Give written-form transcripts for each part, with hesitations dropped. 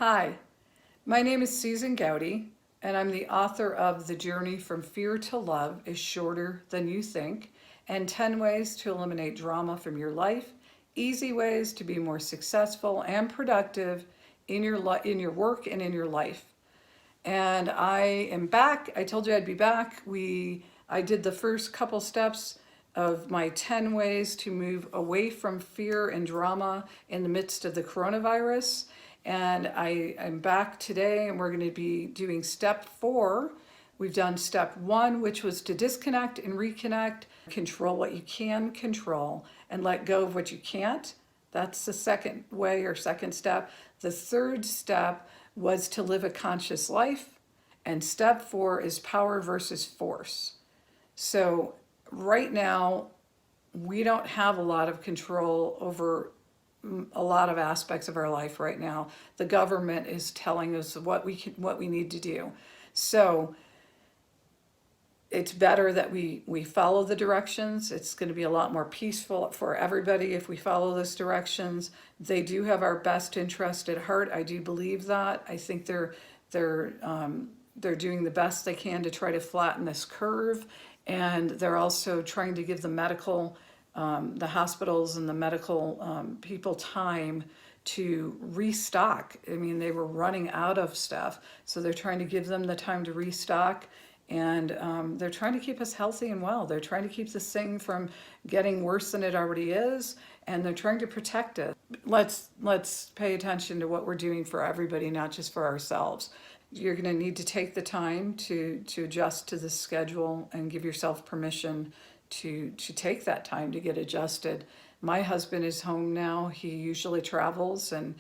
Hi, my name is Susan Goudy, and I'm the author of The Journey from Fear to Love is Shorter Than You Think, and 10 Ways to Eliminate Drama from Your Life, Easy Ways to Be More Successful and Productive in in your work and in your life. And I am back. I told you I'd be back. I did the first couple steps of my 10 ways to move away from fear and drama in the midst of the coronavirus. And I'm back today, and we're going to be doing step 4. We've done step 1, which was to disconnect and reconnect, control what you can control, and let go of what you can't. That's the second way or second step. The third step was to live a conscious life. And step 4 is power versus force. So right now, we don't have a lot of control over a lot of aspects of our life right now. The government is telling us what we need to do. So it's better that we follow the directions. It's going to be a lot more peaceful for everybody if we follow those directions. They do have our best interest at heart. I do believe that. I think they're doing the best they can to try to flatten this curve, and they're also trying to give the hospitals and the medical people time to restock. I mean, they were running out of stuff, so they're trying to give them the time to restock. And they're trying to keep us healthy and well. They're trying to keep this thing from getting worse than it already is, and they're trying to protect it. Let's pay attention to what we're doing for everybody, not just for ourselves. You're going to need to take the time to adjust to the schedule and give yourself permission to take that time to get adjusted. My husband is home now. He usually travels, and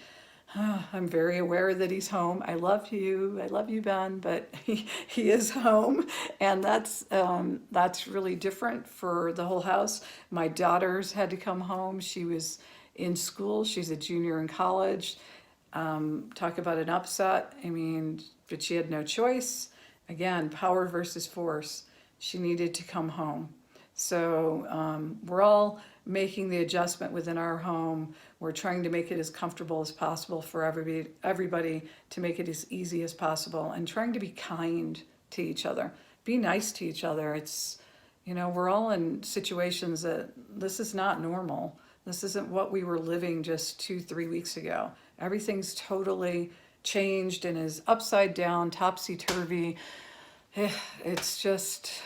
I'm very aware that he's home. I love you, Ben, but he is home, and that's really different for the whole house. My daughters had to come home. She was in school. She's a junior in college. Talk about an upset. I mean, but she had no choice. Again, power versus force. She needed to come home. So we're all making the adjustment within our home. We're trying to make it as comfortable as possible for everybody, to make it as easy as possible, and trying to be kind to each other. Be nice to each other. It's, we're all in situations that this is not normal. This isn't what we were living just 2-3 weeks ago. Everything's totally changed and is upside down, topsy-turvy. It's just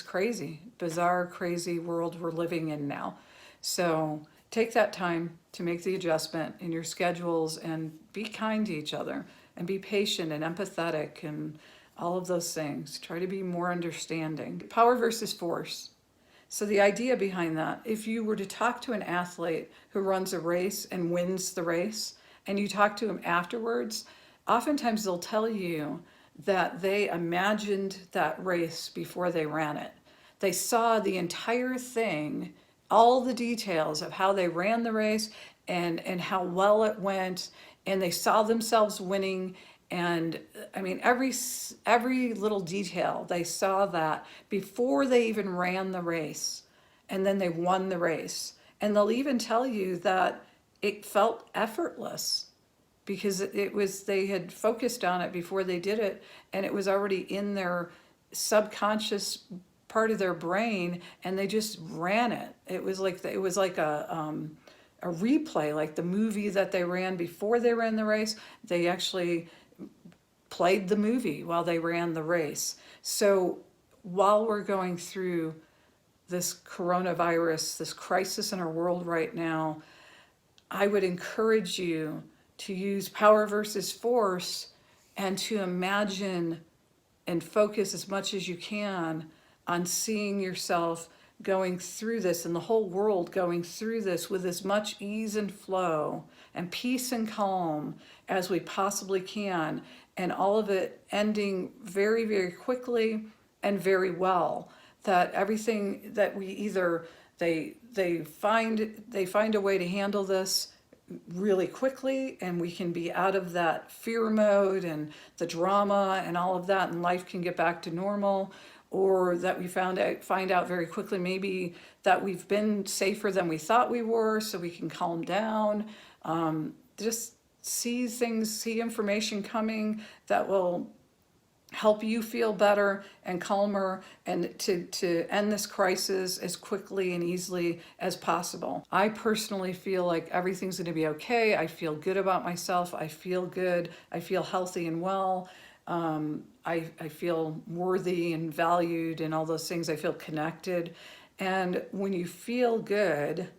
crazy, bizarre, crazy world we're living in now. So take that time to make the adjustment in your schedules, and be kind to each other, and be patient and empathetic and all of those things. Try to be more understanding. Power versus force. So the idea behind that, if you were to talk to an athlete who runs a race and wins the race, and you talk to him afterwards, oftentimes they'll tell you that they imagined that race before they ran it. They saw the entire thing, all the details of how they ran the race and how well it went, and they saw themselves winning. And I mean, every little detail, they saw that before they even ran the race, and then they won the race. And they'll even tell you that it felt effortless, because they had focused on it before they did it, and it was already in their subconscious part of their brain, and they just ran it. It was like a replay, like the movie that they ran before they ran the race. They actually played the movie while they ran the race. So while we're going through this coronavirus, this crisis in our world right now, I would encourage you to use power versus force, and to imagine and focus as much as you can on seeing yourself going through this, and the whole world going through this with as much ease and flow and peace and calm as we possibly can, and all of it ending very, very quickly and very well. That everything that we either they find a way to handle this really quickly, and we can be out of that fear mode and the drama and all of that, and life can get back to normal, or that we find out very quickly maybe that we've been safer than we thought we were, so we can calm down. Just see things, see information coming that will help you feel better and calmer, and to end this crisis as quickly and easily as possible. I personally feel like everything's going to be okay. I feel good about myself. I feel good. I feel healthy and well. I feel worthy and valued and all those things. I feel connected. And when you feel good,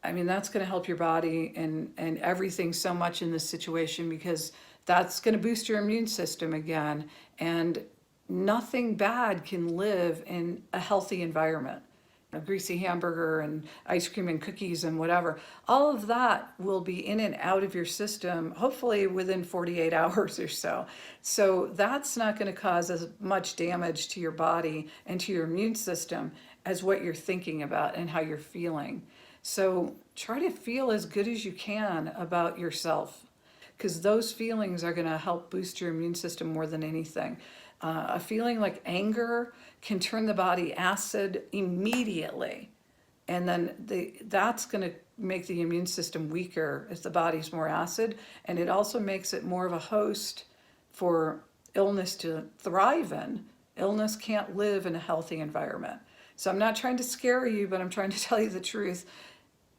I mean, that's going to help your body and everything so much in this situation, because that's going to boost your immune system again. And nothing bad can live in a healthy environment. A greasy hamburger and ice cream and cookies and whatever, all of that will be in and out of your system, hopefully within 48 hours or so. So that's not going to cause as much damage to your body and to your immune system as what you're thinking about and how you're feeling. So try to feel as good as you can about yourself, because those feelings are going to help boost your immune system more than anything. A feeling like anger can turn the body acid immediately, and then that's going to make the immune system weaker if the body's more acid, and it also makes it more of a host for illness to thrive in. Illness can't live in a healthy environment. So I'm not trying to scare you, but I'm trying to tell you the truth.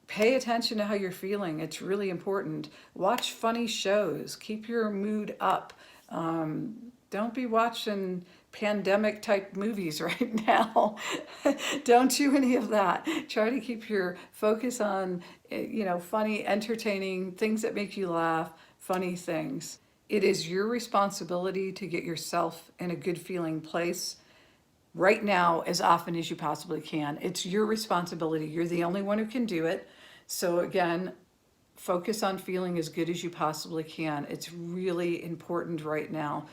Pay attention to how you're feeling. It's really important. Watch funny shows. Keep your mood up. Don't be watching pandemic type movies right now. Don't do any of that. Try to keep your focus on, funny, entertaining things that make you laugh, funny things. It is your responsibility to get yourself in a good feeling place right now as often as you possibly can. It's your responsibility. You're the only one who can do it. So again, focus on feeling as good as you possibly can. It's really important right now.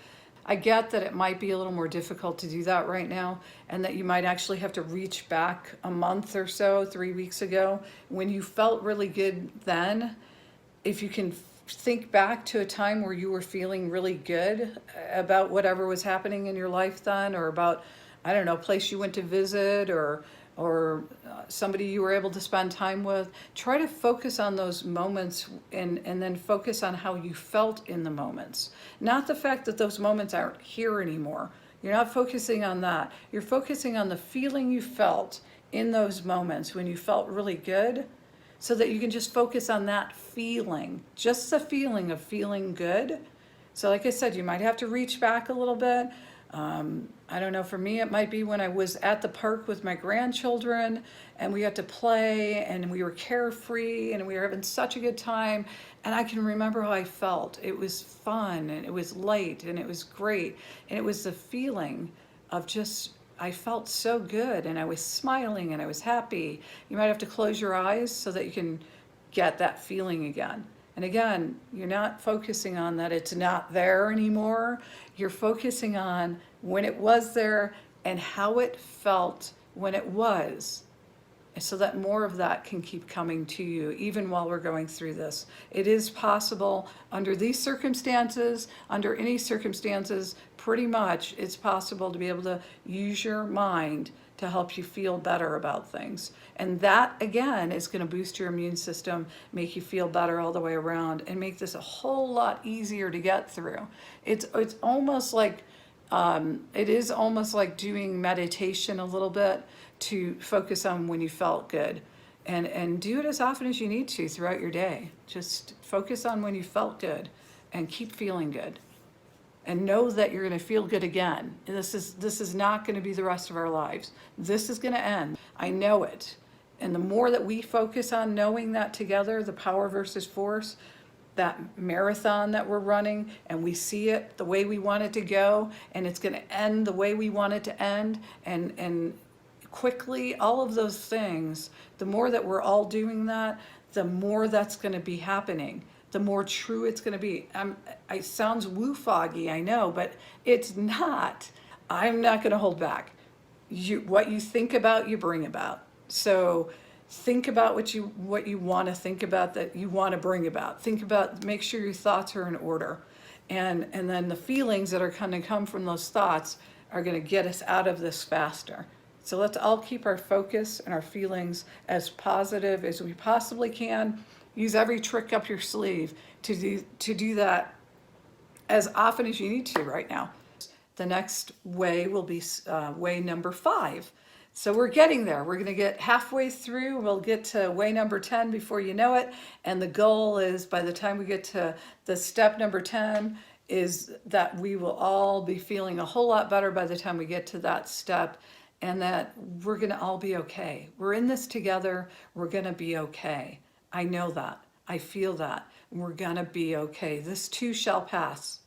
I get that it might be a little more difficult to do that right now, and that you might actually have to reach back a month or so, 3 weeks ago, when you felt really good then. If you can think back to a time where you were feeling really good about whatever was happening in your life then, or about, I don't know, a place you went to visit, or somebody you were able to spend time with, try to focus on those moments, and then focus on how you felt in the moments. Not the fact that those moments aren't here anymore. You're not focusing on that. You're focusing on the feeling you felt in those moments when you felt really good, so that you can just focus on that feeling, just the feeling of feeling good. So like I said, you might have to reach back a little bit. I don't know, for me it might be when I was at the park with my grandchildren and we got to play and we were carefree and we were having such a good time, and I can remember how I felt. It was fun and it was light and it was great, and it was the feeling of just, I felt so good and I was smiling and I was happy. You might have to close your eyes so that you can get that feeling again. And again, you're not focusing on that it's not there anymore. You're focusing on when it was there and how it felt when it was, so that more of that can keep coming to you even while we're going through this. It is possible under these circumstances, under any circumstances, pretty much it's possible to be able to use your mind to help you feel better about things. And that, again, is going to boost your immune system, make you feel better all the way around, and make this a whole lot easier to get through. It's almost like, it is almost like doing meditation a little bit, to focus on when you felt good. And do it as often as you need to throughout your day. Just focus on when you felt good and keep feeling good. And know that you're going to feel good again. And this is not going to be the rest of our lives. This is going to end. I know it. And the more that we focus on knowing that together, the power versus force, that marathon that we're running, and we see it the way we want it to go, and it's going to end the way we want it to end, and quickly, all of those things, the more that we're all doing that, the more that's going to be happening. The more true it's going to be. It sounds woo-foggy, I know, but it's not. I'm not going to hold back. What you think about, you bring about. So think about what you want to think about, that you want to bring about. Think about, make sure your thoughts are in order. And then the feelings that are going to come from those thoughts are going to get us out of this faster. So let's all keep our focus and our feelings as positive as we possibly can. Use every trick up your sleeve to do that as often as you need to right now. The next way will be way number 5. So we're getting there. We're going to get halfway through. We'll get to way number 10 before you know it. And the goal is by the time we get to the step number 10 is that we will all be feeling a whole lot better by the time we get to that step, and that we're going to all be okay. We're in this together. We're going to be okay. I know that. I feel that. We're going to be okay. This too shall pass.